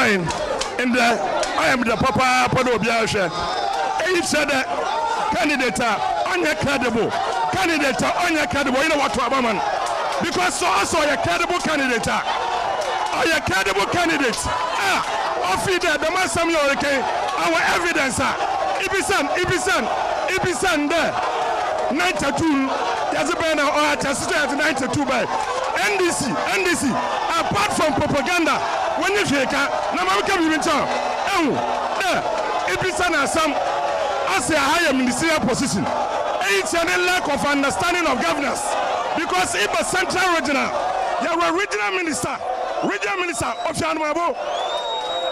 mine. And I am the Papa Podobiasha. He said that candidate on your credible. Candidate on your credible. You know what, Wabaman? Because so also your credible candidate. Or your credible candidate. Officer, the man Samuel, our evidence. Ibisan there. 92. There's a banner or a test at 92 by NDC. Apart from propaganda, when you shake, no one can even tell. Ibisan has some as a higher ministerial position. It's a lack of understanding of governance. Because if a central regional, you are regional minister of Yanmabo,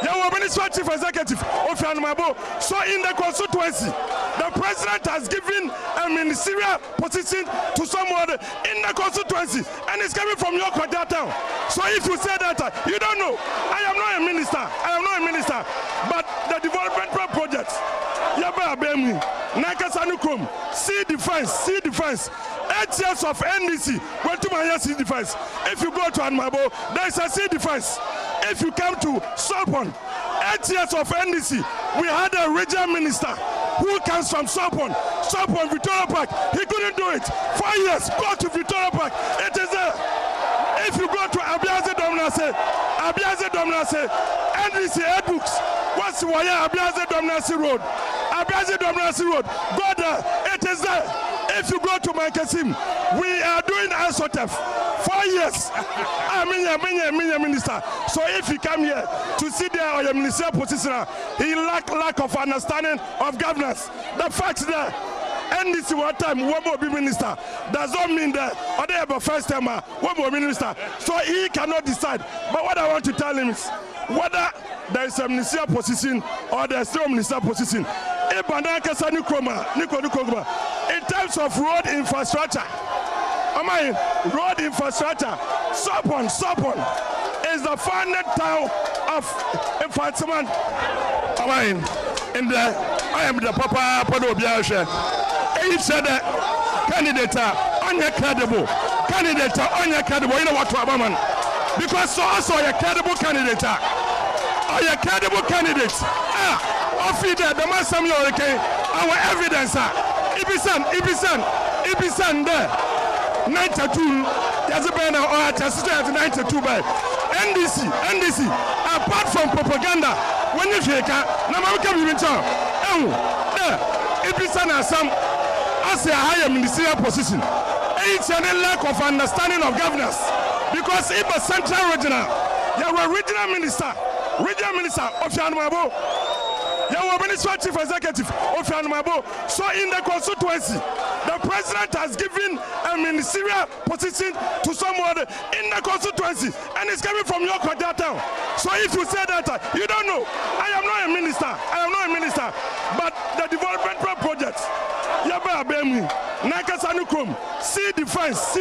you are minister chief executive of Yanmabo. So in the constituency, the president has given a ministerial position to someone in the constituency, and it's coming from your town. So if you say that, you don't know. I am not a minister, but the development project. Yaba Bemi, Nakasanukrum, see defense. 8 years of NDC, went to my sea defense. If you go to Anmabo, there is a sea defense. If you come to Sopon, 8 years of NDC, we had a regional minister who comes from Sopon, Victoria Park. He couldn't do it. 4 years, go to Victoria Park. It is there. If you go to Abiaze Domnase, NDC head books. What's Waya Abiaze Domnase Road? Go there. It is there. If you go to Makasim, we are doing ASOTF. 4 years. I'm minister. So if you come here to sit there on your ministerial position, he lack of understanding of governance. The fact that NDC one time one more be minister does not mean that or have a first time one more minister. So he cannot decide. But what I want to tell him is whether there is a ministerial position or there is no ministerial position. In terms of road infrastructure, Sopon is the founded town of Mfantsiman. And I am the Papa Podobiasha. He said that candidate on your credible. You know what, Wabaman? Because so also your credible candidate. Or your credible candidate. Officer, the man Samuel, our evidence. Ibisan there. 92. There's a banner or a test at 92 by NDC. Apart from propaganda, when you shake, no one can even tell. Ibisan has some as a higher ministerial position. It's a lack of understanding of governance. Because if a central regional, you are a regional minister of Yanmabo. You are minister chief executive of Yanmabo. So in the constituency, the president has given a ministerial position to someone in the constituency, and it's coming from your town. So if you say that, you don't know. I am not a minister, but the development project. Yaba Bemi, Nakasanukrum, see defense.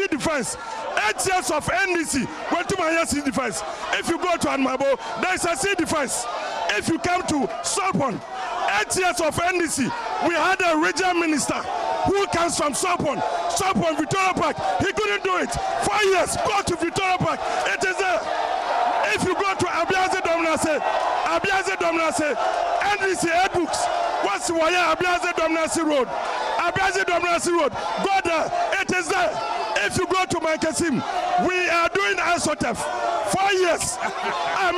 8 years of NDC, went to my sea defense. If you go to Anmabo, there is a sea defense. If you come to Sopon, 8 years of NDC, we had a regional minister who comes from Sopon, Victoria Park. He couldn't do it. 4 years, go to Victoria Park. It is there. If you go to Abiaze Domnase, NDC head books. What's Waya Abiaze Domnase Road? Go there. It is there. If you go to Makasim, we are doing ASOTF. 4 years. I'm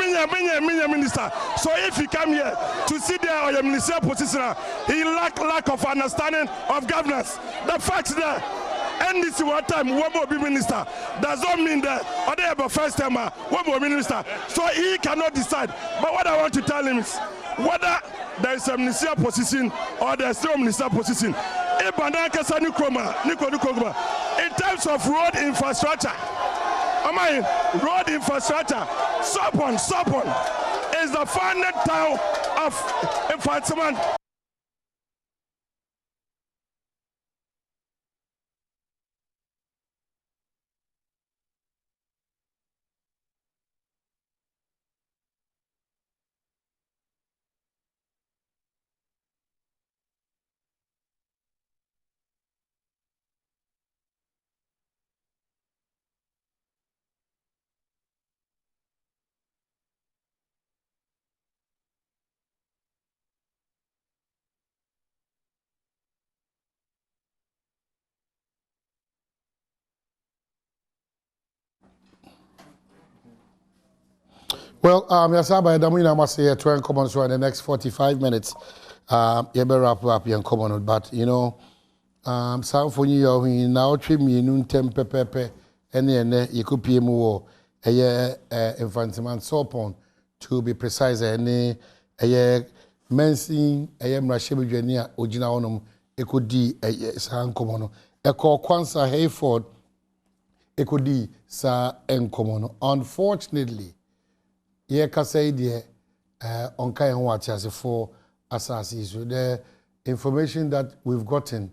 minister. So if you come here to sit there on your ministerial position, he lack of understanding of governance. The fact that NDC one time one more be minister does not mean that or they have a first time one more minister. So he cannot decide. But what I want to tell him is whether there is a ministerial position or there is no ministerial position. In terms of road infrastructure, Sopon is the founded town of Mfantsiman. Well, yes, I must say, try and come on so in the next 45 minutes. You better wrap up and come on, but you know, some for you now trim me noon temper, and then you could pay more a year Mfantsiman MP to be precise, and a year mensing a year Rashibu Ojina Ekow di San Komono. Ekow Quansah Hayford Ekow di Sa Enkomono. Unfortunately, ye ka say de on kai ho atiase for asasi. So the information that we've gotten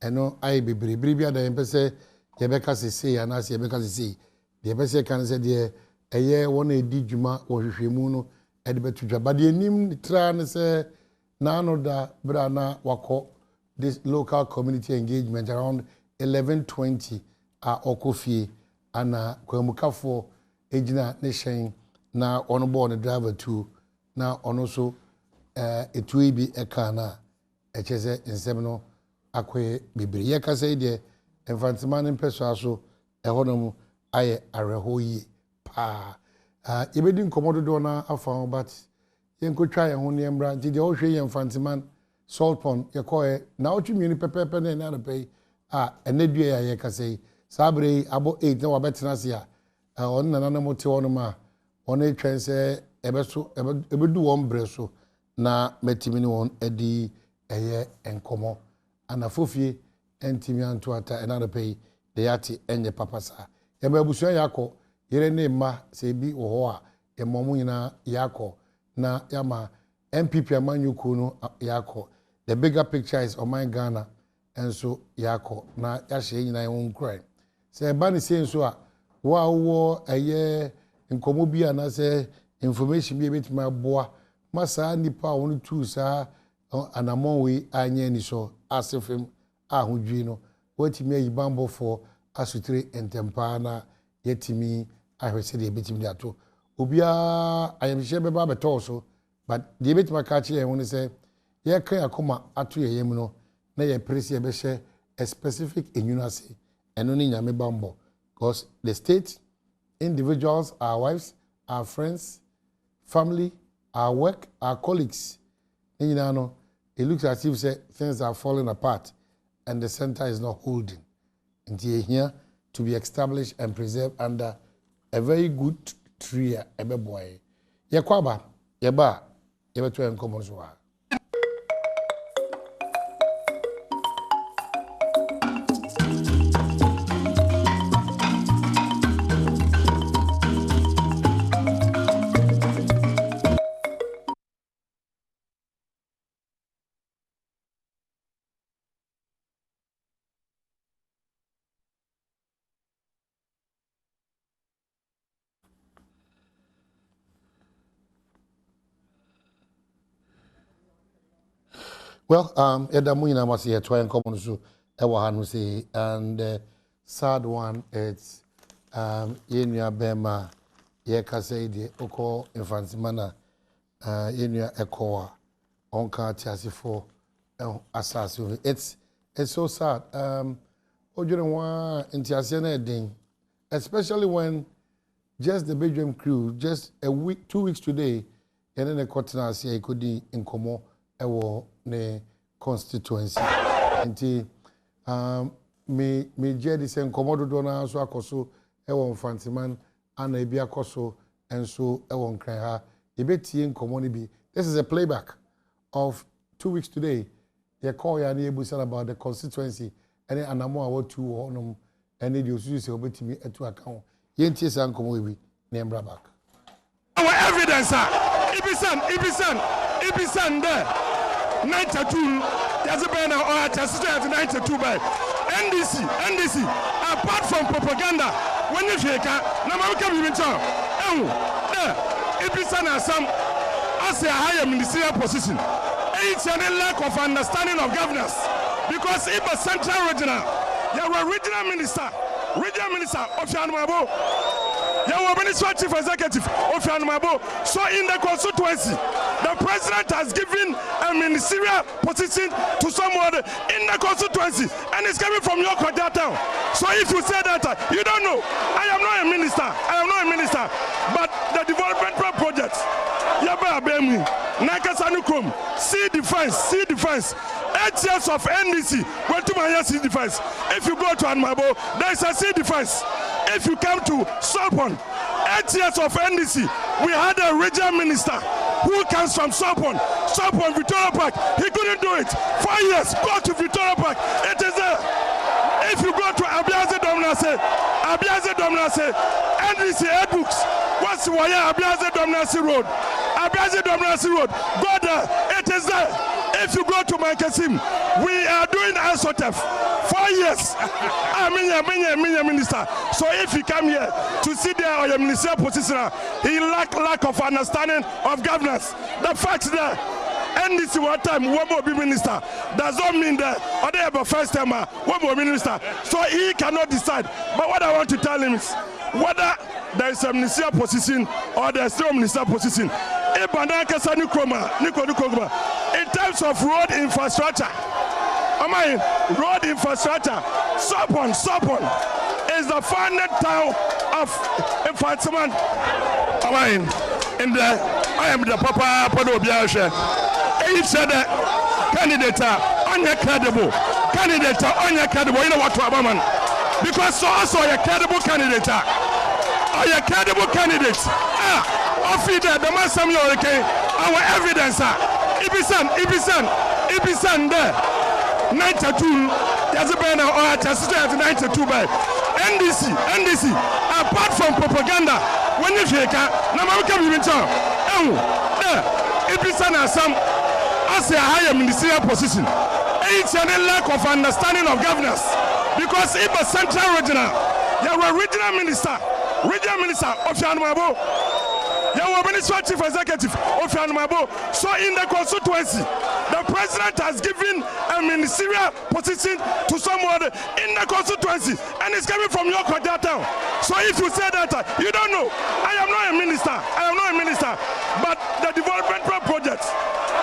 eno ai bibia da yempese ye beka sese anase ye beka sese de yempese kan say de eye won edi dwuma wo hwehwemu no e de betudwa ba de enim tra ne say na no da bra na wako this local community engagement around 11:20 okofie ana kwamukafo ejina ne hyen na ono board driver too na ono so etu bi eka na echeze nsem no akwe bibiri ye ka say de Mfantsiman MP so ehonom aye arehoyi pa ebedi nkomodo do na afa but yenkotwa ye ho ne mbra nti de o hwe ye Mfantsiman salt pond ye ko na otwumi pepepe na pay enedue ya ye ka say sabre abo 8 na wabetena se on na na mote ono ma on e twen se ebeso ebedu won bre so na metimi ni won edi eye enkomo anafofie entimi anto ata another pay de yati enye papasa ye ba busuan yakọ yere ne ma se bi wo ho a ye momu nyina yakọ na yama MPP amanyuku no yakọ. The bigger picture is on my Ghana and so yakọ na yahye nyina won krai se ba ni se so a wo eye nkomo bi ana se information bi betima boa masa nipa won tu sa anamon we anya ni so asefem ahudwi no watimi ayibambo for asutire entempa na yetimi ahwese de betimi de ato obia ayamhye beba beto so but de betima ka che won se ye kan akoma ato yeyem no na ye presi ye be hye a specific enunase eno ni nyame bambo because the state, individuals, our wives, our friends, family, our work, our colleagues, you know, it looks as if things are falling apart and the center is not holding. And here to be established and preserved under a very good tree, a boy. Yakwaba, Yaba, Yabato and Commons. Well, Edamuina was here trying to come to Ewahanu say, and the sad one is Yenya Bema, Yeka say the Oko Mfantsiman Yenya Ekow Onka Tiasifo Assassin. It's so sad. Ojurenwa Intiasiana Ding, especially when just the Badwam crew, just a week, 2 weeks today, and then the Kotinasi Ekodi in Komo. Ewo ne constituency nti me je di se nkomodo do na so akoso ewo Mfantsiman ana ebi akoso enso ewo nkran ha ebetie nkomo ne bi. This is a playback of 2 weeks today. They call ya na ebusa about the constituency and anamo awo tu honom and the osusu se obetimi etu account yentie sa nkomo bi na embra back our evidence ibisan there 92 there's a banner or just 92 by NDC apart from propaganda when you shake na mama come even talk there ibisan asam as a higher ministerial position it's a lack of understanding of governance because if a central regional your regional minister of Yanmabo your minister chief executive of Yanmabo so in the constituency The president has given a ministerial position to someone in the constituency, and it's coming from your town. So if you say that, you don't know. I am not a minister. I am not a minister. But the developmental project, Yaba Abemi, Nakasanukrum, sea defense. 8 years of NDC, went to my sea defense. If you go to Anmabo, there is a sea defense. If you come to Sopon, 8 years of NDC, we had a regional minister who comes from Sopon, Victoria Park. He couldn't do it. 4 years, go to Victoria Park. It is there. If you go to Abiaze Domnase, NDC Edbooks, what's Waya Abiaze Domnase Road? Go there. It is there. If you go to Mankasim, we are doing ASOTF. 4 years. I'm minister. So if you come here to sit there on your ministerial position, he lack of understanding of governance. The fact that NDC one time one more be minister does not mean that or they have a first time one more minister. So he cannot decide. But what I want to tell him is whether there is a ministerial position or there is no ministerial position. In terms of road infrastructure, road infrastructure, Sopon is the founded town of Mfantsiman. I am the Papa Podobiasha. He said candidate on your credible. You know what, Wabaman? Because so also a credible candidate. Are you credible candidates? Officer, the man Samuel, okay, our evidence. Ibisan there. 92, there's a banner or a test 92 by NDC. Apart from propaganda, when you shake, Namaka Vivitan, Ibisan has some as a higher ministerial position. It's a lack of understanding of governance because if a central regional, you are a regional minister of Yanmabo. You are Minister Chief Executive of Yanmabo. So in the constituency, the president has given a ministerial position to someone in the constituency, and it's coming from your town. So if you say that, you don't know. I am not a minister. But the developmental project,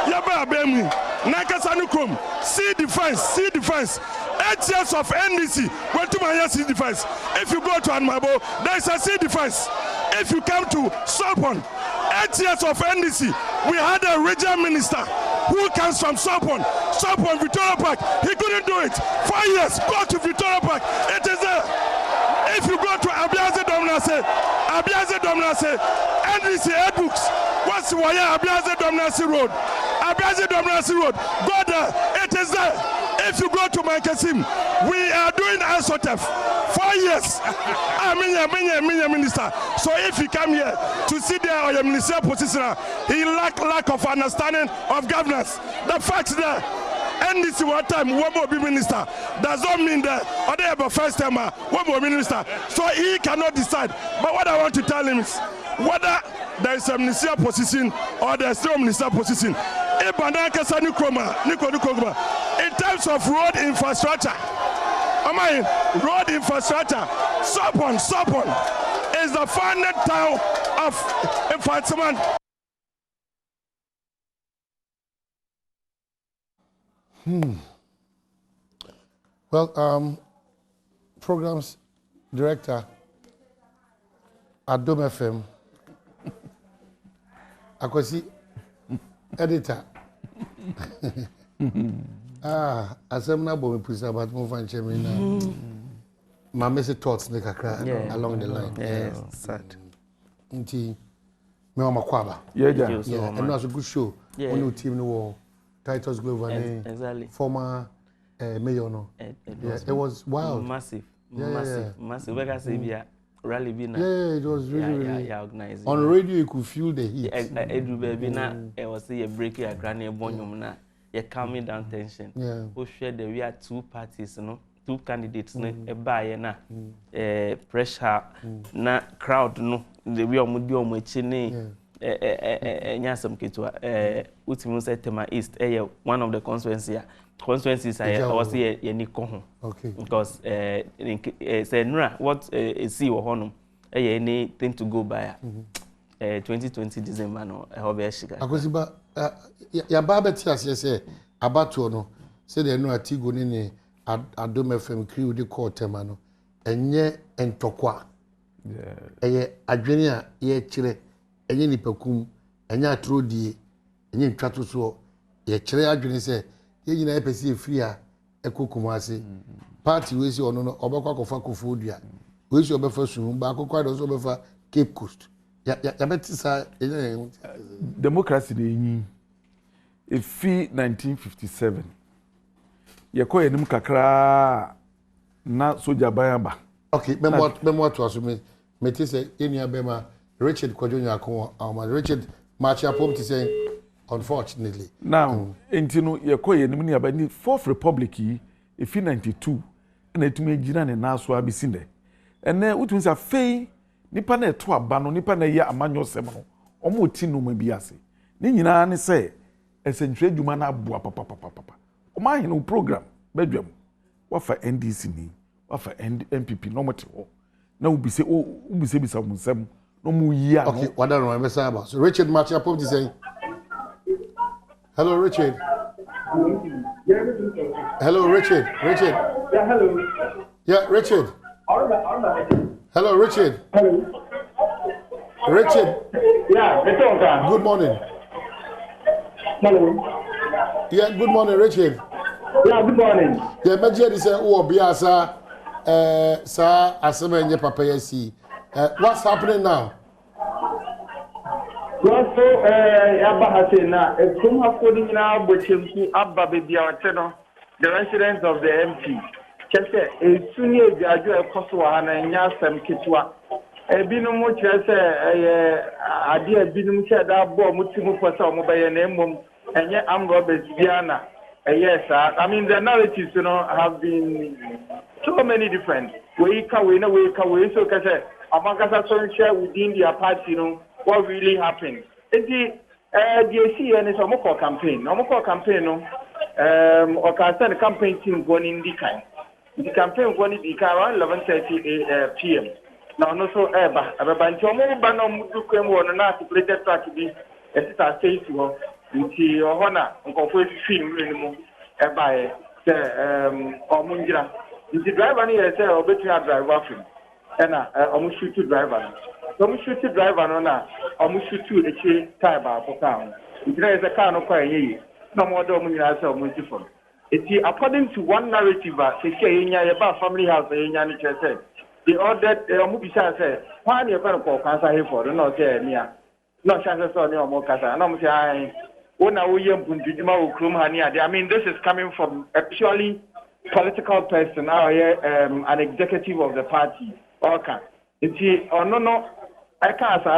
Yaba Abemi, Nakasanukrum, sea defense. 8 years of NDC, went to my sea defense. If you go to Anmabo, there is a sea defense. If you come to Sopon, 8 years of NDC, we had a regional minister who comes from Sopon, Victoria Park. He couldn't do it. 4 years, go to Victoria Park. It is there. If you go to Abiaze Domnase, NDC Edbooks, what's Waya Abiaze Domnase Road? Go there. It is there. If you go to Mankasim, we are doing ASOTF. 4 years. I'm minister. So if you come here to sit there on your ministerial position, he lack of understanding of governance. The fact that NDC one time one more be minister does not mean that or they have a first time one more minister. So he cannot decide. But what I want to tell him is whether there is a ministerial position or there is no ministerial position. In terms of road infrastructure, Sopon is the founded town of Mfantsiman. Well, programs director, Adom FM, Akwasi, editor. Asemna bo me pusa but mo fan chemi na. My message thoughts make a along the line. Yes, sad. Nti me o makwaba. Yeah. And also good show. When you team no Titus Glover exactly. Former mayor no. It was wild. Massive. Because say rally be na. Yeah, it was really organized. On radio you could feel the heat. Edu baby na it was a break your granny bonyum na. You calming down tension. We share that we are two parties, two candidates, a buyer na, pressure, na crowd no, the we are mudio muchine, nyasam kitwa, ultimu say Tema East, one of the constituencies I was here yenikoho. Okay. Because say nra what see or honum, anything to go by. 2020 December no, I hope I Akosiba ya baba ti ase say abato no say de no atigo ni Adom FM crew de call tema no enye entokwa eye adwene a ye kire enye nipakum enye atrodie enye ntwato so ye kire adwene say ye nyina e pese free a ekokum ase party we si ono no obekwa kofa kofu odua we si obefa sunu ba akokwa do so obefa Cape Coast ya betisa democracy de yin efi 1957 yeko yenim kakra na soja bayaba. Okay, memo to assume me ti say enia bema Richard Kwajonyo akon Richard Marcha Pom ti say unfortunately. Now, entino yeko yenim ni aba ni Fourth Republic yi efi 92 na etumi gina ne na so abisinde. Ene utumi say fei nipa na eto aba no nipa na ye amanyo sem no omo ti no ma bi ase. Ni nyina ne say esentwe dwuma na aboa papa. Oma hinu program Badwam wafa NDC ni wafa MPP no mote ho na ubise bisa munsem no mu yi ano. Okay, what don't remember say about. So Richard Marcha Pom ti say hello Richard. Hello Richard. Yeah, hello. Yeah, Richard. All right. Hello Richard. Hello. Richard. Yeah, it's okay. Good morning. Hello. Yeah, good morning Richard. Yeah, good morning. Yeah, Major say oh biasa sa aseme nye papa yesi. What's happening now? Well, so Abahate na come according now Bochemku Abba Bibiateno, the residents of the MP. Chese a senior graduate Koswana and Yasam Kitwa. A binum chese idea binum that bo mutimu for some mobile name and yet I'm Robert Diana. Yes, I mean the narratives, have been so many different. We can so kase amangasa so share within their party, what really happened. The DAC and it's a campaign. Or can campaign team going in the kind. The campaign going in the around 11:30 p.m. Now, no so ever. But Jomo Banom to come on an articulated track to be a star state to nti ohona nkofo film renimu by omungira nti driver ni yese obetua driver film na omushutu driver no na omushutu echi tie ba apoka nti na yese car no kwa yeyi na modo omunyira se omuntifo eti according to one narrative say yenya ye ba family house yenya ni chese the ordered omubisa say why na Ekow Quansah Hayford no say nia no chance so ni omokasa na omusi ai I mean, this is coming from a purely political person, an executive of the party. Okay. I can't say,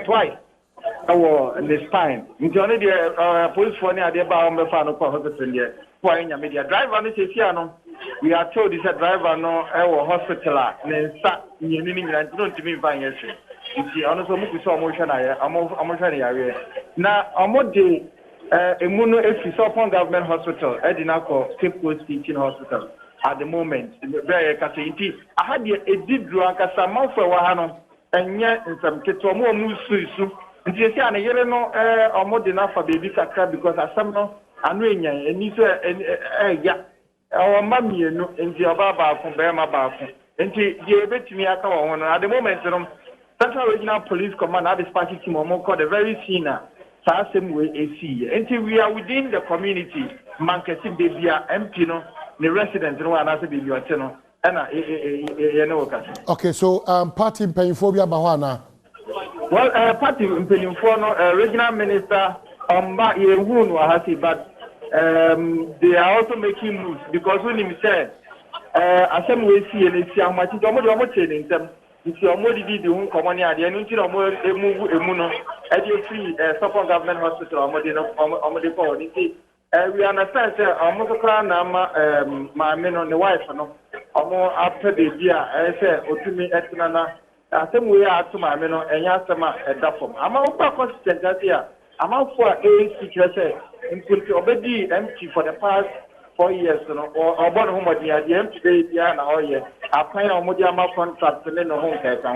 twice. In the spine. Police for media driver, we are told this driver no hospital. Nti ono so muku so mo hwa na yare na omode emuno efi Upon Government Hospital edinako Cape Coast Teaching Hospital at the moment very kasenti ahade edidru akasa manfo wa ha no enye nsamketo mo musuisu nti esi ana yere no omode na fa baby kakra because asam no anu enyan eni so ya o mamienu nti obaba ko be ma ba ko nti je betimi aka wo ho no at the moment no Central Regional Police Command had this party team called the very senior same way AC. Until we are within the community, Mankesi Bebia, MP, the residents, and I say Bebia, okay, so party Penforbia Bawana. Well, party Penfono, regional minister, but they are also making moves because when he said, same way see and see how much in them. If you are more did the company at the end, you know, more emuno, as you free Upon Government Hospital, or we understand, almost my men on the wife, or more after the year, I say, or to me, Etinana, same way to my men and Yasama at Dafom. I'm out for consistent that year. I'm out for a in already empty for the past 4 years, or born home at the empty day, all year. I find a Modiama contract to lend a home care. I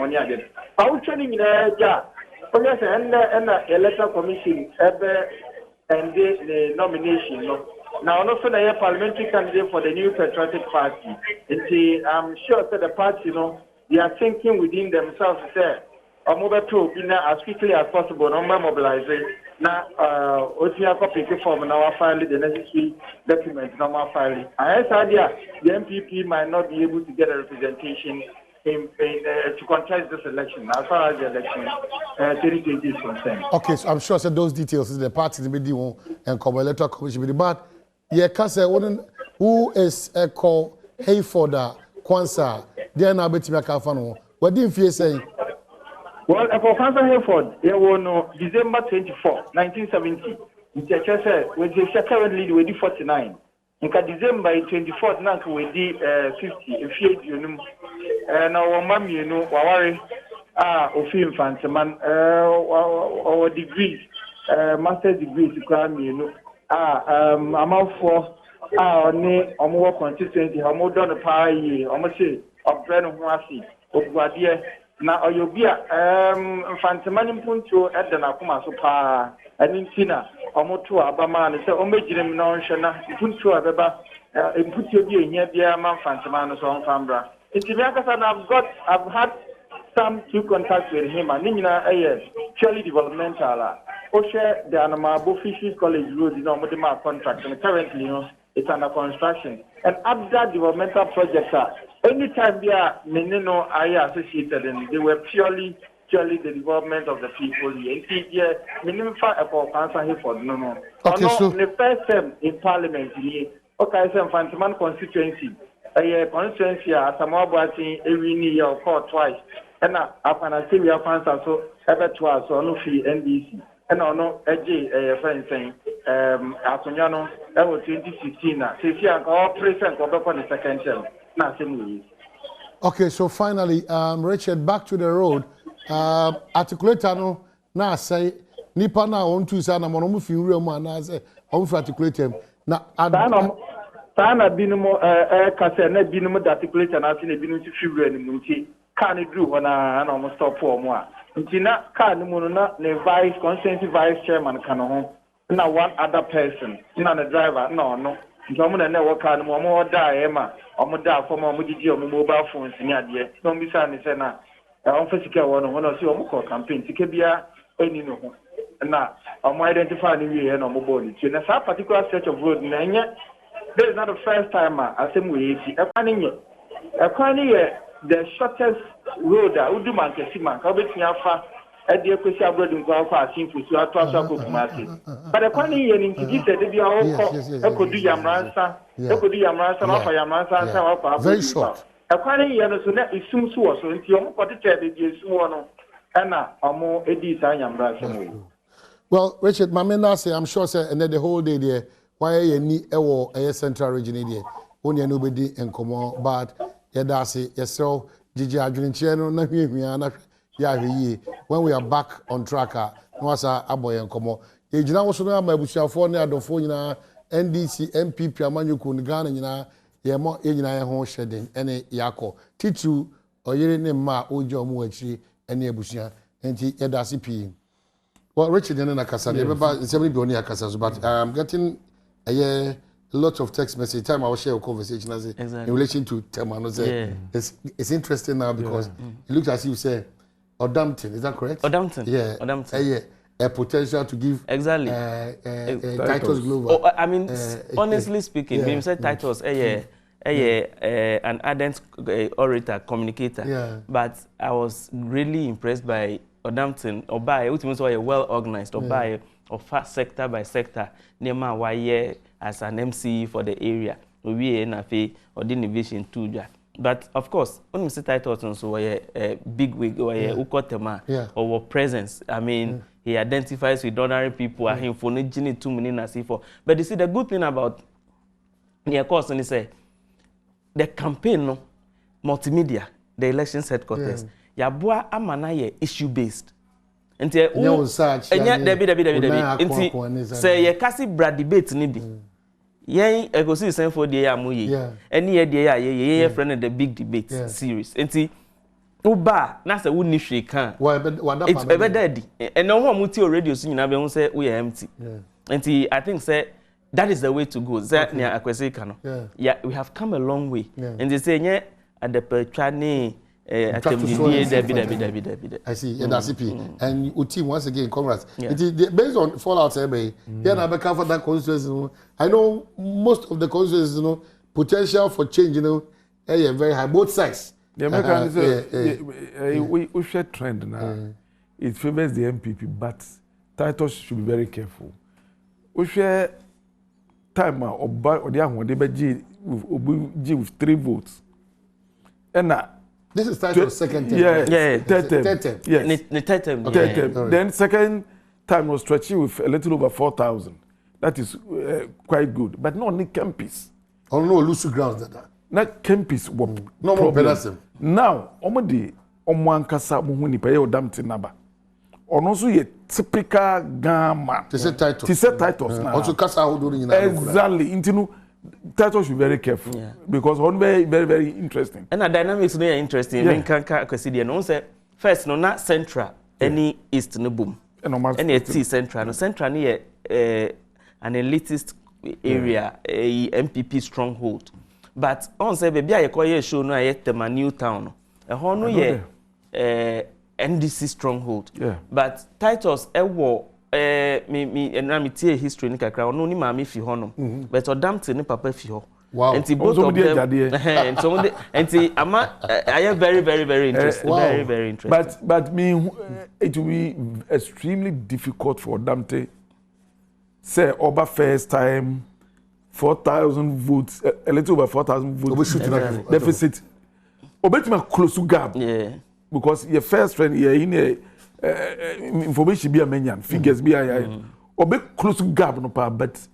was training in a yes, and the electoral commission and the nomination. Now, also the parliamentary candidate for the New Patriotic Party. I'm sure that the party, they are thinking within themselves, say, or move to as quickly as possible, no mobilizing. Now, OTR copy form now file the necessary documents now file. I idea the MPP might not be able to get a representation to contest this election as far as the election 2020 is concerned. Okay, so I'm sure that those details is the party in the and come electoral commission. But yeah, who is Ekow Hayford Quansah? They are now betting me a cafano. What did you say? Well, Ekow Quansah Hayford, they were no December 24, 1970. When they currently we did 49. In December 24th, now we did 50. If you and our mum, Wawari, Mfantsiman our degrees, master's degrees, amount for more consistency, how more done a pie, almost say, of Brennan Huasi, of Guadia. Now, you'll be Mfantsiman MP at the Nakuma Sopa, and in Tina, almost to Abama, and so Omejim non Shana, put to Abeba, and put your being here, dear Mfantsiman, so on Fambra. I've had some two contacts with him, and Nina purely developmental. Oshe, the Anamabo Fisheries College Road, Modema contract, and currently, it's under construction. And other developmental projects anytime they are Menino are associated, and they were purely the development of the people here. Minimum Ekow Quansah Hayford, no. Okay, so the first term in Parliament, okay, Mfantsiman constituency. Constituency, Samoa every year or twice. And after I say we are fans also ever twice on free NBC. And I know a friend saying, Asonyano, that was 2016. See, all present on the second term. Okay, so finally, Richard, back to the road. Articulator no na say nipa na on to say na mo no fi wura mu na say on fi articulate him na sana binumo kase na binumo articulator na say na binumo fi wura ni mu nti ka ne dru ho na mo stop for mo a nti na ka ne mu no na ne vice constituency vice chairman ka no ho na one other person na the driver no nti mo na work ka no mo da e ma mo da for mo gigi mo mobile phones ni ade no bi sa ni say na Physical one see a campaign. Tikebia any no. Now, identify the way and mobile. In a particular stretch of road, this is not the first time I say we see the shortest road that Udu Mankesiman, Kabetiafa, at the Equasia Road in Guapa, seems to Kumasi. But a funny year in Kiki said, if you are all Echo do Yamransa, Echo do Yamransa, Yamransa, very short. Acquiring Yanasuna is soon so into your potted one and more Eddie Sayam. Well, Richard, my men say, I'm sure, sir, and then the whole day there, why you need a central region there, only nobody and come on, but Yadasi, yes, so Gigi Adrian Channel, when we are back on track, was a boy and come on. The general was on my bush for the phone, NDC, MP, Piamanu Kungan, ye mo enyina ye ho hweden ene yakọ titu oyere ne ma ojo mu achiri ene abusia enti yedase pi. Well, Richard and Nakasa, everybody be only Akasa, but I'm getting a lot of text message. Time I will share a conversation as in relation to Temano. It's interesting now because it looks as if you say Odampton, is that correct? Odampton. Yeah. Odampton. A potential to give exactly titles global. Oh, I mean, honestly speaking, when you say titles, an ardent orator, communicator. But I was really impressed by Odampton, or by ultimately a well organized, or by or fast sector by sector. Nema waye as an MC for the area. We na fe or the innovation too. But of course, when we say titles, also a big wig or a ukotema or presence. I mean. He identifies with ordinary people and him for no genie 2 minutes for. But you see the good thing about the course and he say the campaign no multimedia, the elections headquarters, yabua amana ye issue based. And say say ye kasi brad debate ni bi. Yen I go see send for the amuye. Any year the friend of the big debate series. And see Uba, na se woni hwe kan. It's better daddy. And no one muti radio so nyina be hu say we are empty. And I think say that is the way to go. Say near akwese kan no. Yeah, we have come a long way. And they say nye adepatwa ne I see, and that's it. And your team once again, congrats. It is based on fallout survey. Here I cover that constituency. I know most of the constituencies, potential for change, very high, both sides. The Americans we share trend now. It favors the MPP, but titles should be very careful. We share time or the other one, they be with 3 votes. And this is title second term. Third term. Yes. Third term. Then second time was stretching with a little over 4,000. That is quite good. But not only campus. Oh no, loose grounds that. Not campus. No more penalty. Now, omodi omwankasa muhuni pa ye odamti naba. Ono so ye typical gamma. To say title. To say titles now. Also kasa how do you exactly. Intinu titles should be very careful because one very very interesting. And the dynamics no interesting. When kanka kwesi no say first no na central any east no boom. And it is central. No central ni an elitist area, a MPP stronghold. But on say baby I call ye show no I tema new town. A hono ye NDC stronghold. But titles ewo me and tie history ni kakra no ni maami fi hono. But odamte ni papa fi ho. Wow. And both of them and so and I am very interested. Wow. Very interested. But me it will be extremely difficult for Odamte say over first time 4,000 votes, a little over 4,000 votes deficit. Obetima close to gap. Because your first friend here in information be a menyan, figures be a obe close to gap no pa, but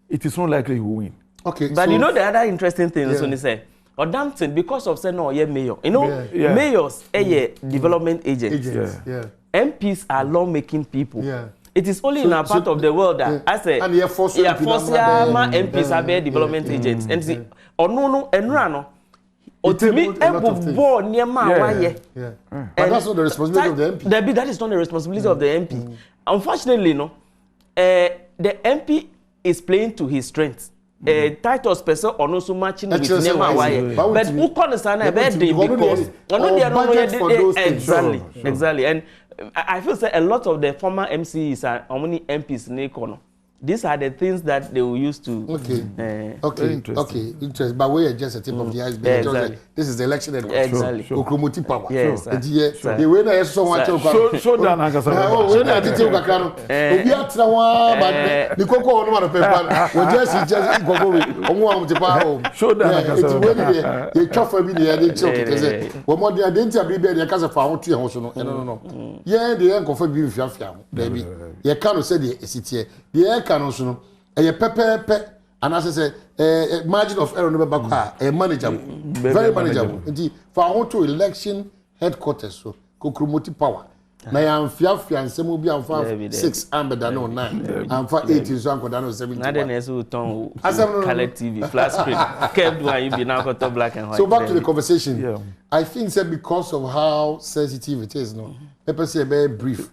it is not likely he will win. Okay. But you know the other interesting thing is when they say Odamton because of say no mayor. You know mayors development agents. MPs are law making people. It is only in a part of the world that I say MPs are development agents. And see, or no, ultimately, but that's not the responsibility of the MP. That is not the responsibility of the MP. Unfortunately, the MP is playing to his strengths. Titles person or no so much in with Nema. But who can stand a bad day because exactly. And I feel that a lot of the former MCs are only MPs in Ekow. These are the things that they will use to. Interesting. But we are just a tip of the iceberg. Exactly. This is the election that exactly. Power. Yes. The way I so much. So down. Oh, when I did you Kakano. We are Trawa, but the Coco on one of paper. We just go on the power. So down. It's when they chop for me the choke. One more the identity of the Casa found to your no. Yeah, the uncle for you, baby. You can't say the city. The cannons no pepe and as I say margin of error no be manageable, very manageable. Indeed, for our to election headquarters so kokromoti power na ya mfiafia nsemu bi amfa 6 ambeda no 9 amfa 8 so ankoda no 17 na den eso ton color TV flat screen kept one you be now got black and white. So back to the conversation. I think that because of how sensitive it is no people say very brief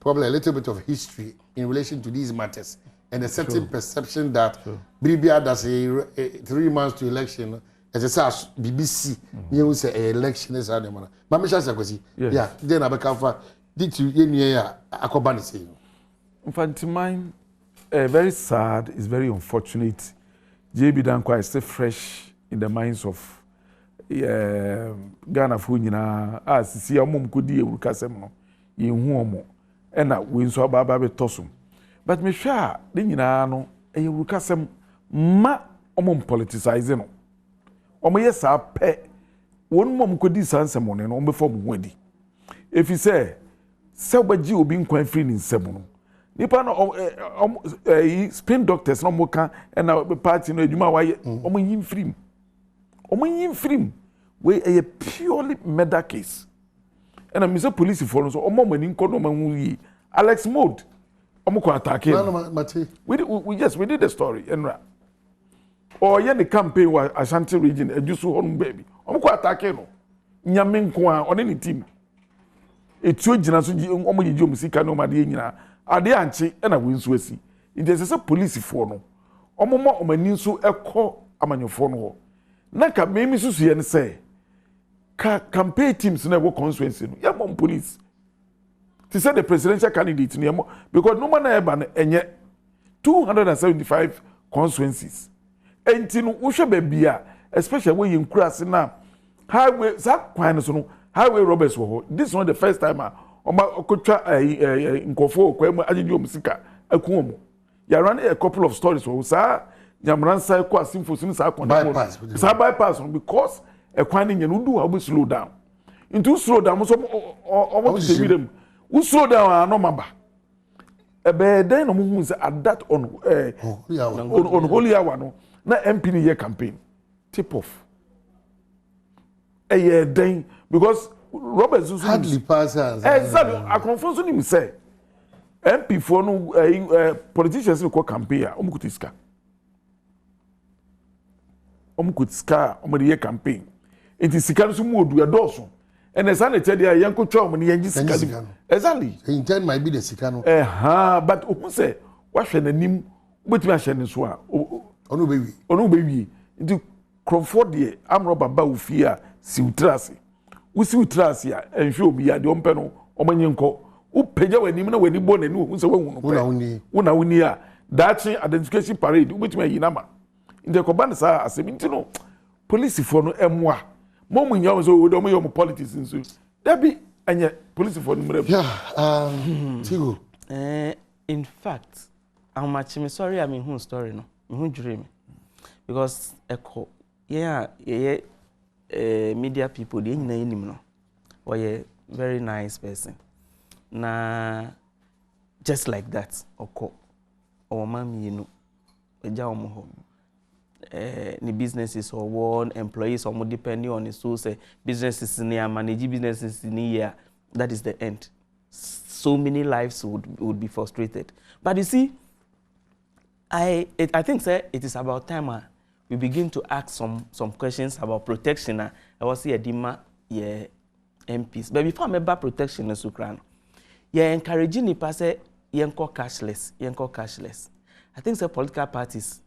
probably a little bit of history in relation to these matters and a certain perception that Bribia does a 3 months to election as a SAS BBC you say election is a man. Mamisha Sakosi, then I become did you in here Akobani say Mfantsiman very sad, is very unfortunate. JB Dankwa is still fresh in the minds of Ghana fu nyina asisi amom kodi ewurukasem no yehu omo ena we nso aba be tosum but me hwa de nyina no ewurukasem ma omom politicize no omo yesa pe won mom kodi sansem no no be fom ho adi efi se obaji obi nkwan free ni nsem no nipa no spin doctors no mo kan ena party no adwuma wa omo yin free we a purely murder case. And I'm a police for so mani nko no Alex Mode. Omko attack him. We did the story enra. Or the campaign was Ashanti region, a Jusu home baby. Omko attack him. nyame nko a one ne team etuo gina so omo yiji omusika no made nyina ade anche na wo nso asi nti se police fo no omo mo omani nso ekọ amanyofo no na ka memi susu ye ne say campaign teams na wo constituency no ya mom police to say the presidential candidate no because no man na eba na enye 275 constituencies enti no wo hwe ba bia especially when you cross na highway that kwan so no highway robbers wo this is not the first time okotwa nkofo kwam agidi omusika akun omo ya run a couple of stories wo sa nyamransa ko asimfo sun sa kwan sa bypass because a kwan nya no do how slow down into slow down so omo temi dem we slow down no maba ebe den no mu say at that on holy hour no na MP ni year campaign tip off then because Roberts hardly passes exactly I confirm so him say MP for no politicians no campaign omukutiska omo the campaign it is sika so mu odu edoso and as an tell there yanko twa omo ne yangi sika exactly intent might be the sika no but who say what hwe nanim obetimi ahye ne so a ono be wi nti Crawford de amro baba ofia si utrase wo si utrase a enhwe obi ya de ompe no omanyenko wo peja wanim na wani bo na ni wo se wahu no wo na woni a dachi identification parade wo betimi ayi nama nti ko ban sa asemi nti no police for no emwa momu nya so wo do mo yom politics nso dabi anya police for no mrem Tigo in fact I'm actually sorry I'm in who story no who dream because Ekow media people they nyina enim no or very nice person na just like that Oko or mami you know eja omo ho ni businesses or one employees or more depending on it so say businesses near manage businesses near that is the end so many lives would be frustrated but you see I think say it is about time we begin to ask some questions about protection. I was here Dima MPs. But before I about protection in Sukran, encouraging the pass cashless. I think the political parties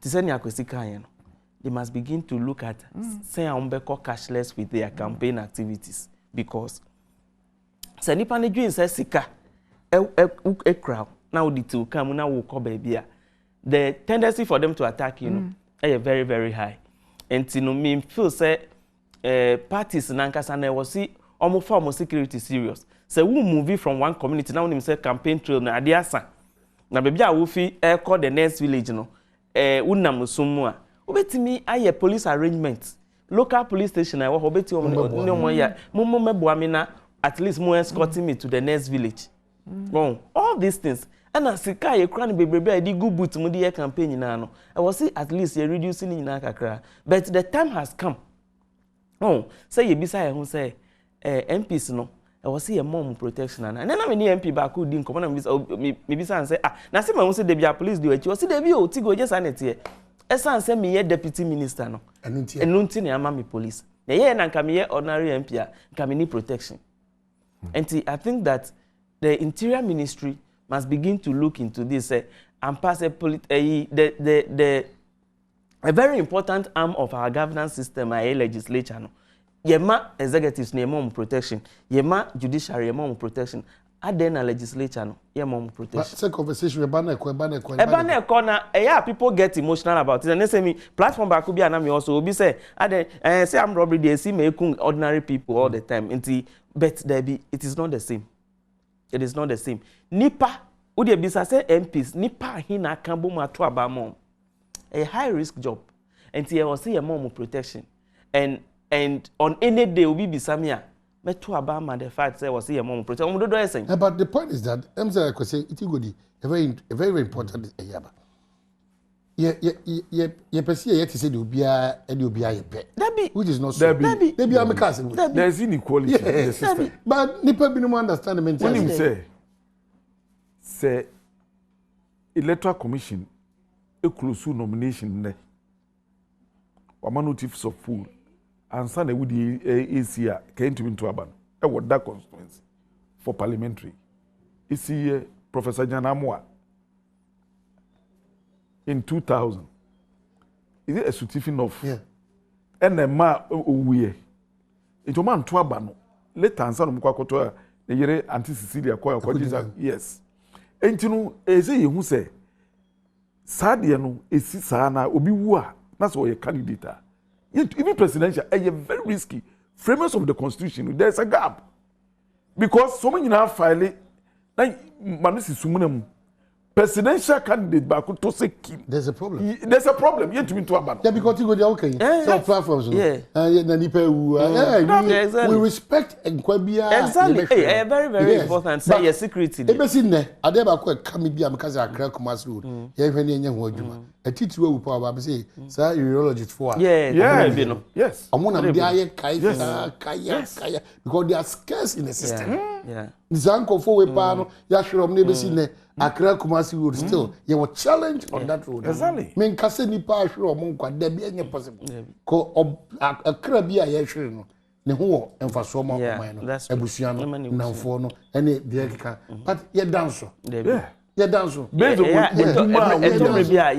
they must begin to look at saying cashless with their campaign activities because nipa ne dwin say sika e crowd now the two come now will call baby the tendency for them to attack you know very very high and you know me feel say parties nankasa na was see almost form security serious say we move from one community now him say campaign trail na ade asa na baby a wo fi call the next village no unam sumu a obetimi aye police arrangement local police station I wo obeti no ya mo mebo amina at least mo escorting me to the next village all these things and as sika ye kra ne bebrebe I di go boot mo di campaign na no I was see at least ye reducing nyina kakra but the time has come say ye bisa ye hu say MPs no I was see a mom protection and na me ni MP ba ko di nkomo na me bisa say na say ma hu say dey be police dey o say dey be o ti go just anete esan say me ye deputy minister no enunti na ama me police na ye na nka me ye ordinary MP a nka me ni protection and I think that the Interior Ministry must begin to look into this and pass a very important arm of our governance system, our legislature. No? Yema executives ne mom protection, yema judiciary mom protection. Aden na legislature no, mom protection. But conversation ebane na people get emotional about it. And they say me platform ba could be anami also obi say aden say I'm robbery they see me ordinary people all the time. But there be it is not the same. It is not the same. Nipa, udi bisa say MPs, nipa hina kambo matu abamom. A high risk job. And I was see a mom protection. And on any day we be samia. Metu abama the fact say was see a mom protection. But the point is that MZ could say it good a very important yaba. Ye perceive yet to say the ubia and ubia ye pet. Which is not so. There be a cousin. There's inequality in the system. But Nipa be no understand the mentality. When him say electoral commission a close nomination ne. Wama notice of full ansa na wudi AC came to into aban e wo that constituency for parliamentary isi Professor Janamwa in 2000 is it a certificate of and a ma owie into man to abano later ansa no mkwakoto na yere anti Cecilia kwa yes entinu eze yehu se saade no esi saa na obi wu a na so ye candidate even presidential very risky framers of the constitution there's a gap because so many now file na manisi sumunam presidential candidate ba ko to sekim there's a problem yet to into aban yeah because you go there okay so platforms na nipa wu we respect enkwabia exactly very important say your security e be sin ne ade ba ko kam bia mekaza akra commerce road ye hwe ne enye ho adwuma atitiri wu pa ba say say urologist for yes amuna bia ye kaya because they are scarce in the system Zanko for we pa no ya hwerom ne be sin ne Accra Kumasi road still you were challenged on that road exactly men kase nipa ahwere omo nkwa da bia nye possible ko Accra bia ye hwere no ne ho emfaso ma komai no abusua no namfo no ene de keka but ye dance ye dance based on bia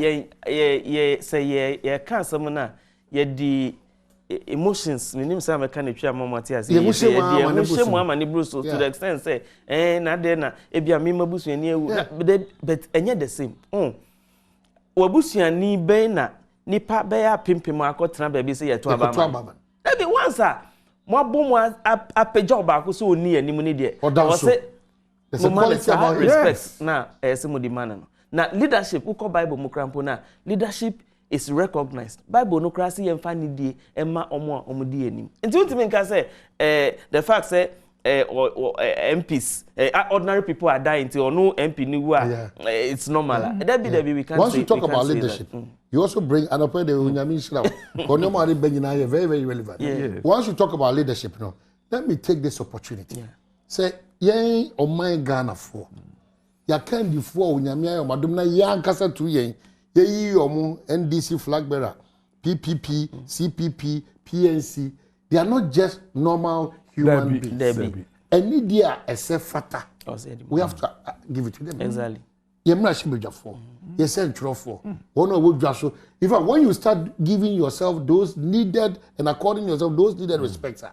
ye say ye kan some na ye di emotions minim say American etwa mamati as ye mu amane bruce to the extent say na de na e bia me mabusu ani ewu but enye the same wabusuani ben na nipa be ya pimpim akotena ba bi say ye to abama e be once mo abom apeja ba so oni anim ni de o say the quality about respect na say mo di man no na leadership uko bible mo krampo na leadership is recognized bible no crasi yemfa ni die ema omo die enim nti ultimate nka say the fact say MPs ordinary people are dying till no MP ni wu it's normal that be we can't once say you talk about leadership you also bring another the unyami shira kono ma benyina here very relevant once you talk about leadership no let me take this opportunity say yen o my Ghana for ya can di for unyami ayo madum na yan kasa tu yen ye yomu NDC flag bearer PPP CPP PNC they are not just normal human beings any dia esefata we have to give it to them exactly yemra shibejafo yes entrofo one of we so in fact when you start giving yourself those needed and according yourself those needed respects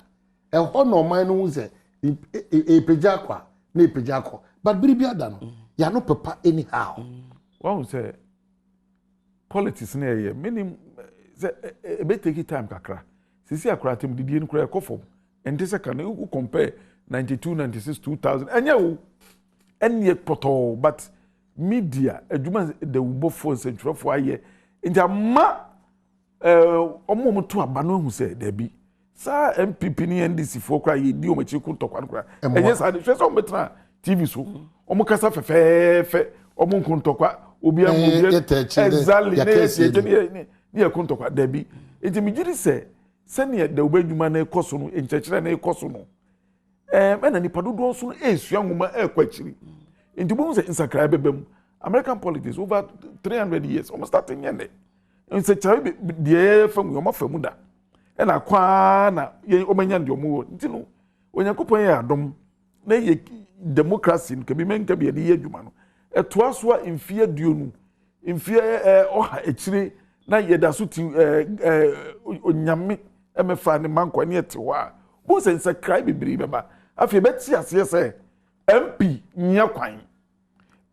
e hono man no say e pejakwa na e pejako but biribi ada no ya no papa anyhow one say politics na ye meaning say e be take time kakra sisi akra tem didie no kra e kofom ente se kan you compare 92 96 2000 enye poto but media adwuma the ubo phone central for aye ntia ma omo to aba no hu se da bi sa MPP ni NDC for kra ye di omachi ku ntokwa kra enye sa de hwe so metra TV so omo kasa fefefe omo ku ntokwa obi amu exactly ne ye ku ntokwa da bi nti mi giri se sene da ubadwuma na ekoso no enchechire na ekoso no na nipa dodo so esua nwoma ekwachiri nti bo se insakra bebem American politics over 300 years almost starting yende insakra de famu yo mafamu da na kwa na ye omanya de omo nti no onyankopon ya adom na ye democracy nke bi menka bi ye adwuma no etoa so a mfie duonu mfie oha echire na ye da so ti onyame emefa ne mankwa ne etewa bo se insakra bibiri beba afi beti ase se MP nya kwan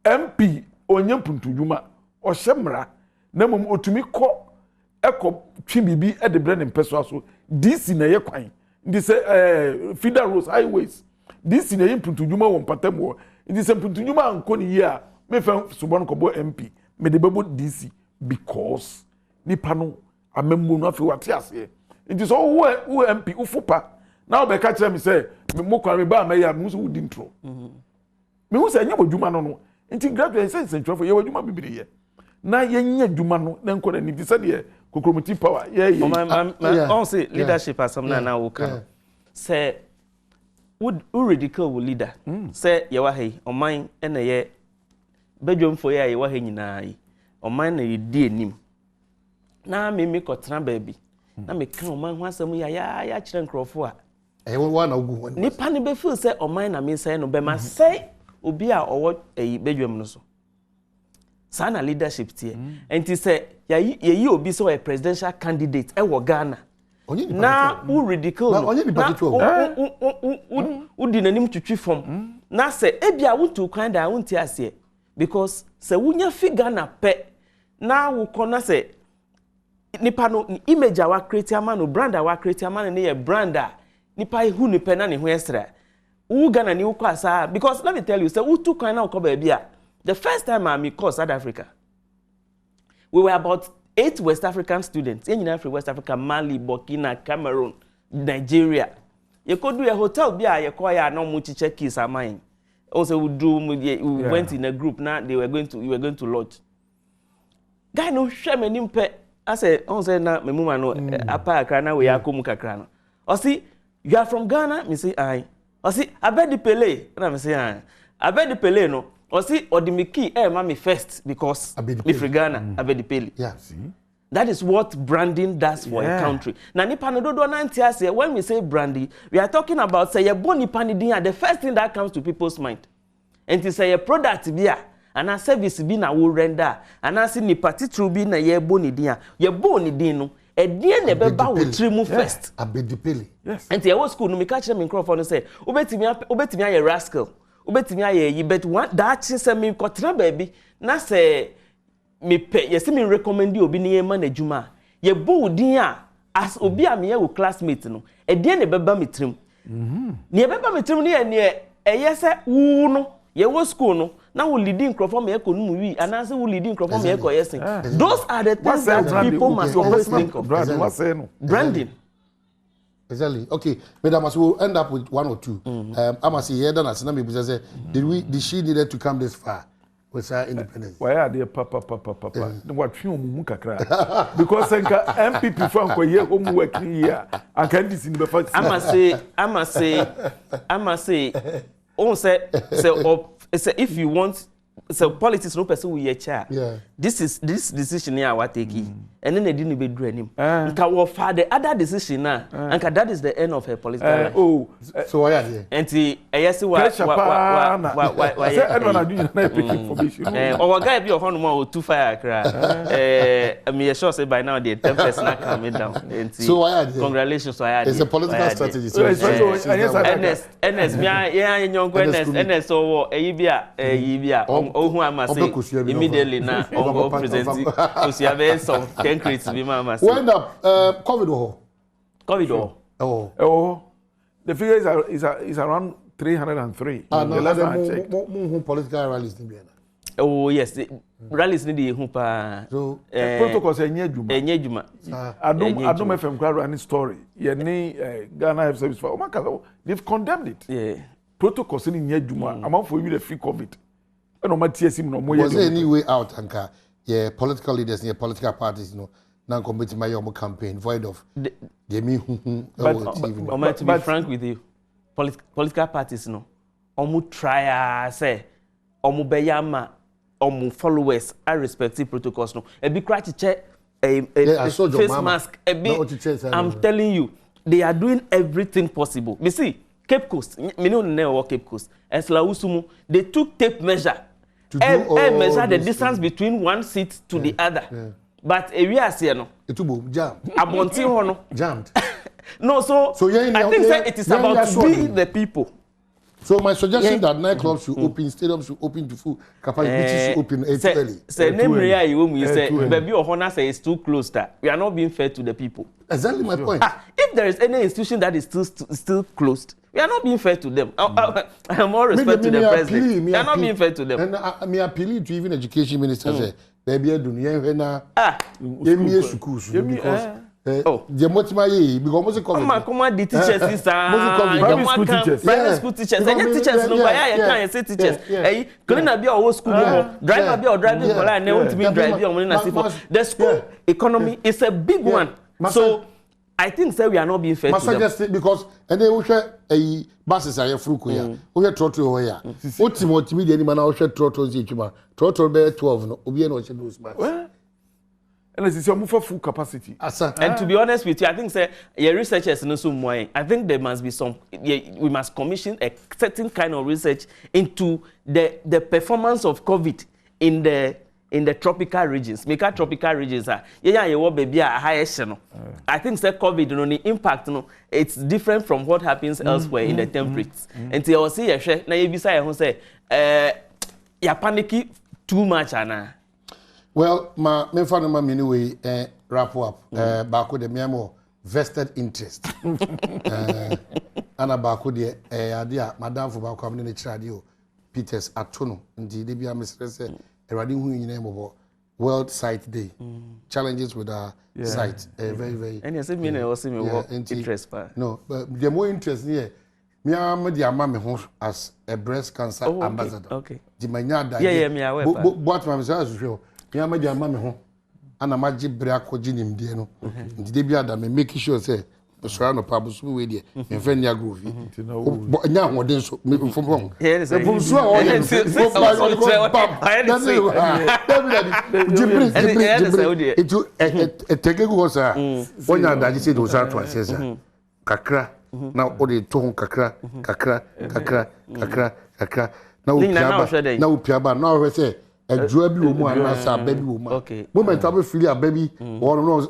MP onye mpuntudwuma ohye na mom otumi eko twi bibi e de bre ne mpeso aso DC na ye kwan ndi se feeder roads highways DC na ye mpuntudwuma won patam ndi se mpuntudwuma anko ne yi a me fa subon ko bo MP me de bebo DC because nipa no amemmu no afi wate ase ndi so wo MP ufupa na obeka kire me say me kwa me ba me ya me so wudi ntro me hu say nya bodwuma no nti graduate sense ntro ye wadwuma bibiri ye na ye nya dwuma no na nko na ni bi say de kokromoti power ye on say leadership as some na wo kan say would ridicule leader say ye wa hey oman na ye badwomfo ye wa he nyina yi oman na ye di enim na me kotena ba bi na me kan oman ho asem ya kire nkrofo a one ogu one nipa ne be feel say oman na me say no be ma say obi a owo bedwam no so sana leadership tie enti say ye obi so a presidential candidate e wo Ghana na u ridicule u di nanim twitwi form na say e bia wutu kwan da wunti ase because say wunya figure na pe na wo kona say nipa no image a wa create ama no brand a wa create ama ne ye brand a nipa hu ne pe na ne ho esra u Ghana ni ukwa sa because let me tell you say wutu kwan na ukoba bia the first time I call South Africa we were about 8 West African students in West Africa, Mali, Burkina, Cameroon, Nigeria. You could do a hotel bia you call ya no much check is a mine. Also we went in a group now we were going to lodge. Guy no share me nimpe. I said na me mama no apa akra we akomu kakra no. O see you are from Ghana? Me say I. O see abedi pele. Na me say I. Abedi pele no. O see odimiki mami first because me from Ghana abedi pele. Yeah, see. That is what branding does for a country. Na nipa no do na ntia when we say branding, we are talking about say ye bon nipa ni din the first thing that comes to people's mind. And to say a product bia and a service bi na wo render and as nipa titru bi na ye bon ni din no e din na be ba wo trimu first. Abedi pele. Yes. And ye wo school no me catch them in Crawford no say obetimi aye rascal. Obetimi aye yi but one that say me kotra baby na say me pay yes me recommend you obi ne man adwuma ye bo din a as obi a me ye wo classmate no e de ne beba me trim ne beba me trim ne eye se wu no ye wo school no na wo leading crofom me ko no mu wi ana se wo leading crofom me ko yesin those are the things that people must always think of. Branding. Exactly. Okay, Madam, so we'll end up with one or two. I must say, did she needed to come this far with her independence? Why are they papa? What few mukakra? Because MPP from Koye home working here. I can't this in the first. I must say, oh, say, if you want. So politics no person will hear chair. Yeah. This decision here what take it. And then they didn't be do him. Nka wo fa the other decision na. Nka that is the end of her political life. So why are they? And ti yes wa say everyone are doing na pick information. Our guy be of one more too fire cry. Me sure say by now the 10% na calm down. So why are they? Congratulations why are they? It's a political strategy. NS me ya nyongo NS so yibia who am I say immediately now on presenting Osiabe some concrete be mama say. Wind up COVID. The figure is around 303. The last time I checked. Political rallies in Vienna. Oh yes, rallies need the humpa. So protocols enye juma. Adom FM crowd running story. Ye ni Ghana Health Service for they've condemned it. Yeah. Protocols in enye juma amount for you the free COVID. Was there any way out, Anka? Yeah, political leaders, yeah, political parties, you know, now committing my own campaign, void of to be frank with you, political parties, no, try say, beyama, followers, I respective protocols, no, a big crash check, a face mask, a big. I'm telling you, they are doing everything possible. You see, Cape Coast, me no never Cape Coast, as Lausumu, they took tape measure. And measure the distance between one seat to the other. Yeah. But we are saying no. It will jam. Abonti hono. Jammed. No, so I think that it is about to be the people. So my suggestion that nightclubs should open, stadiums should open to full capacity, should open early. Say name here you say baby or honor say it's too close that we are not being fair to the people. Exactly my point. If there is any institution that is still closed, we are not being fair to them. I have more respect to the president. We are not being fair to them. And me appeal to even education minister say, baby, I don't know. Schools because the motima because come the teachers is private school teachers. Any teachers no buy can say teachers. Eh, clean be our school driver be or driving for and want to be driving on na the school economy is a big one. So I think say we are not being fair to them. Because and then we share a buses are fruko ya. We hear trotro ya. Ultimate media ni mana we share trotro zi chuma. Trotro be 12 no. Obi na we share those buses. And as you say, move for full capacity. And to be honest with you, I think say your researchers no so more. I think there must be some. We must commission a certain kind of research into the performance of COVID in the tropical regions. Make tropical regions are you want baby a highest no. I think say COVID no the impact no it's different from what happens elsewhere in the temperate. And you see a share na you be say you panicky too much ana. Well, me find my anyway wrap up. Back with the memo vested interest. Ana back with the idea madam for back community radio Peters Atono. Indeed, they be a mistress. Already who in name of World Site Day. Challenges with our site. Very. And you say me also me interest pa. No, but the more interest here. Me am the amame ho as a breast cancer ambassador. Okay. Di manya da. Yeah, me aware. But my say as you me am the amame ho ana maji bre akoji nimde no. Ndi de bi ada me make sure say so no pa busu we de. Me fe nya groove. But nya hoden so me from wrong. Here say. From so all you. It take go sir. When you da say do so to assess. Kakra na o de to kakra na upiaba na o say adua bi wo mu anasa baby wo mu moment abi feel a baby or no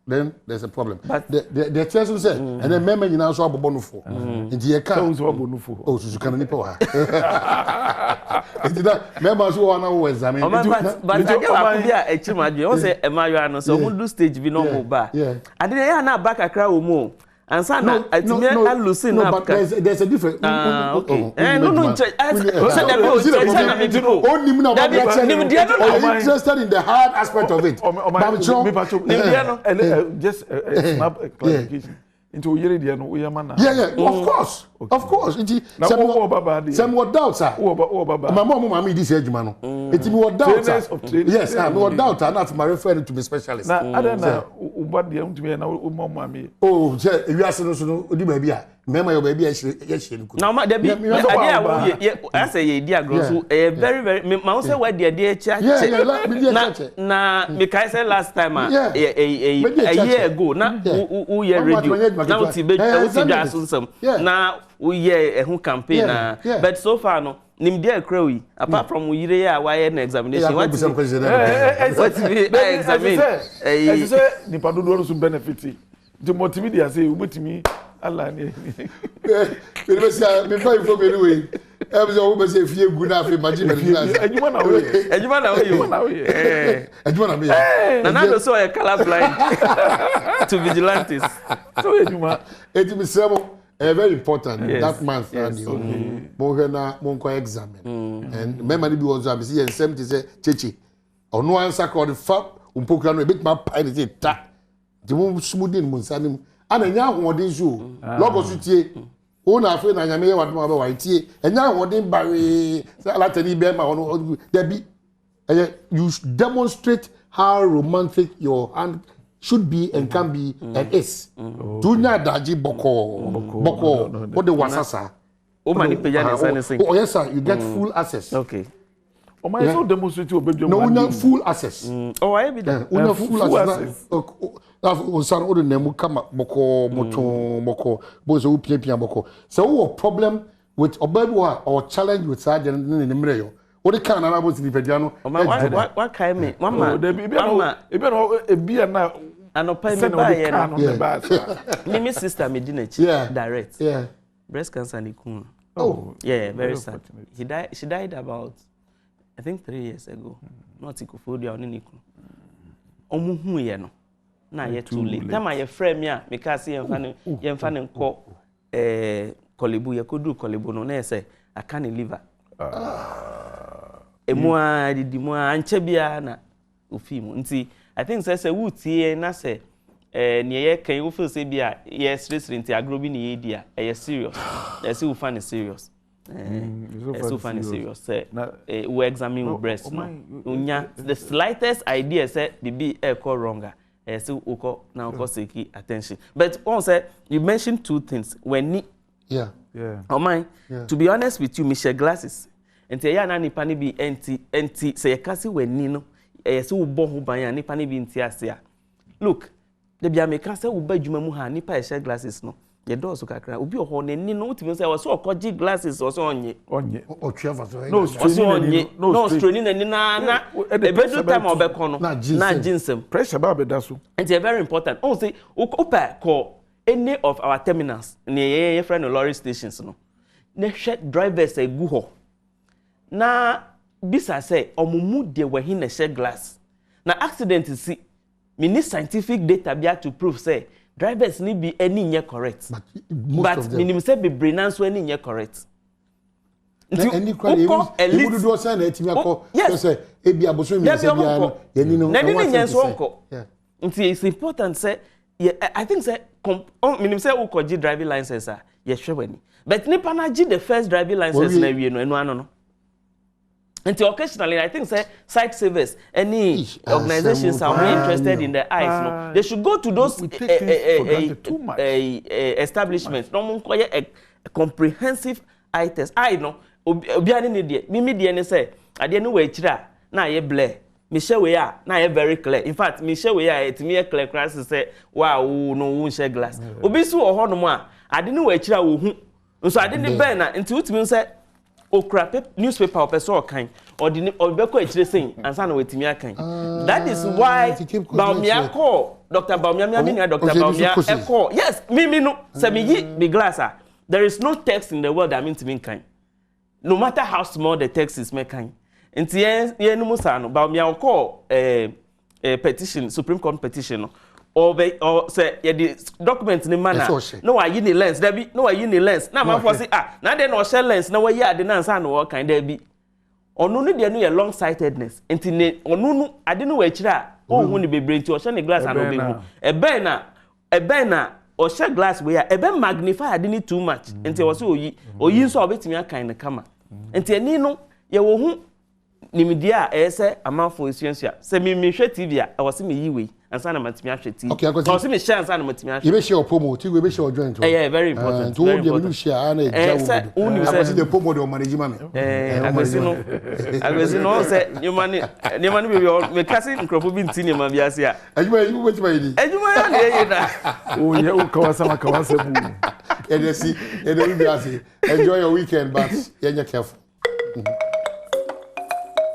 then there's a problem the person say and then mema nyina so abobo no fo nti ye ka so abobo no fo o susu kan nipa wa nti da mema so wana wo examine but I get wa bi a echimadwe o say emayo ano so mo do stage bi no mo ba ade ya na back akra wo mu and so no, there's a difference. Okay. Interested in the hard aspect of it. Just snap clarification. Into year no we man. Yeah, of course. Some what doubts are. My mom this age man. It me doubts. Yes, I me doubt and not my referring to be specialist. Na adana ubad dia ntumi na mom me. Oh, you are so odi baby a. Remember your baby yes. Now ma there be I say ye dia grow very ma say where there church. Na me kai say last time a year ago na who year radio. Now ti be some na we year a campaign but so far no nim dia krawi apart from we year a why na examination what be examine say ni padodo no so benefit the multimedia say ubetimi Allah ni me say me find for anyway e say we say fie gu na afi imagine ejuma na we na do so e color blind to vigilantes so ejuma ejumi semo very important that month and you mo na mo ko examine and memory be was am see ensem te say chechi ono answer called fa umpokra no e bit ma pine say ta the mo smoothing mo nsanim ana nya hoden so logo so tie o na afi na nyame ye wadoma ba wa tie enya hoden bare say alatani be ma ono debi you demonstrate how romantic your hand should be and can be and is dunya daji boko what the wasasa o mani peja na say oh yes sir you get full access okay o ma so demonstrate obedwom no una full access oh I be that una full access o san o de nemu kama boko moto bo so pia boko so what problem with obabu or challenge with sergeant ni mreyo o de kan na bo si peja no what kai me mama ebia na anopa me ba ye no me sister me dinachi direct breast cancer ni kun yeah very sad she died about I think 3 years ago not ikofodia oni ni kun omuhu ye no na ye too late time ye frame me a me ka say ye mfa ne nko kolebu ye kodu kolebu no na say aka ne liver emua didi mu anche bia na ofimu nti I think say wutie na say ne ye kan wo feel say bia ye stress nti agrobi ne ye dia ye serious ye say wo fan is serious so funny serious say we examine breast no unya the slightest idea say be Ekow wronger say uko na uko seek attention but one say you mentioned two things when oh my to be honest with you me share glasses and say ya na nipa ni bi enti say kasi when ni no so wo bo ho ban ya nipa ne bi nti ase a look de bia me ka say wo ba dwuma mu ha nipa e share glasses no ye do so kakra obi oho ne ni no utimi say wo so okoji glasses wo so onye otwa fa so no straining ni na ebedu time obekọ no na ginsem pressure ba be da so and it's very important on say opa call any of our terminals ne ye friend lorry stations no na hwe drivers egu ho na bisa say omumu de wahi na share glass na accident si me need scientific data bia to prove say drivers ni be any nye correct but minimum say be brain so any nye correct any quality you do say na etimi akọ say e bia boso mi say bia yani no na ni nye so onko it's important say I think say minimum say ukoji driving license ye hwe wani but nipa na gi the first driving license na wie no enu ano no. And occasionally, I think say site savers, any organizations are more interested in the eyes. No, they should go to those establishments. No one require a comprehensive eye test. I know. Obiani ni die. Mimi die ne say. Ade no we chira na ye blur. Me share we ya na ye very clear. In fact, me share we ya it me clear class say wow no won share glass. Obi so oho no mo a ade no we chira wo hu. So ade ne ben na nti utimi say okra newspaper opeso kan or the obeko achire sen ansa na wetimi akan that is why Baumia call Dr. Baumia me Dr. Baumia echo yes me no say me yi the glass there is no text in the world that mean to me kan no matter how small the text is me kan enti ye no musa no Baumia call petition Supreme Court petition no or say the document ni mana no why you need lens there be no why you need lens na man for say na dey no share lens na why ya dey na answer no kind there be onu no dey no your long sightedness enti ne onu no ade no wa chira o hu ni bebre enti o share ni glass and o be hu e ben na o share glass we ya e ben magnify ade ni too much enti o say oyi nso obetimi akan ne kama enti eni no ye wo hu nimidia e say amanfo esuansu say me hwe TV a o say me yi we ansa na matimi ahwe TV o say me share ansa na matimi ahwe you be share promo ti we be share joint yeah very important to we be share na eja wo I say the promo de o manage ma me agwesi no say you mani be me kasi nkrofo bi ntini ma bi ase a ejuma you wait by ni ejuma ya na ye na o ye o kawasa bu edesi bi ase enjoy your weekend but you careful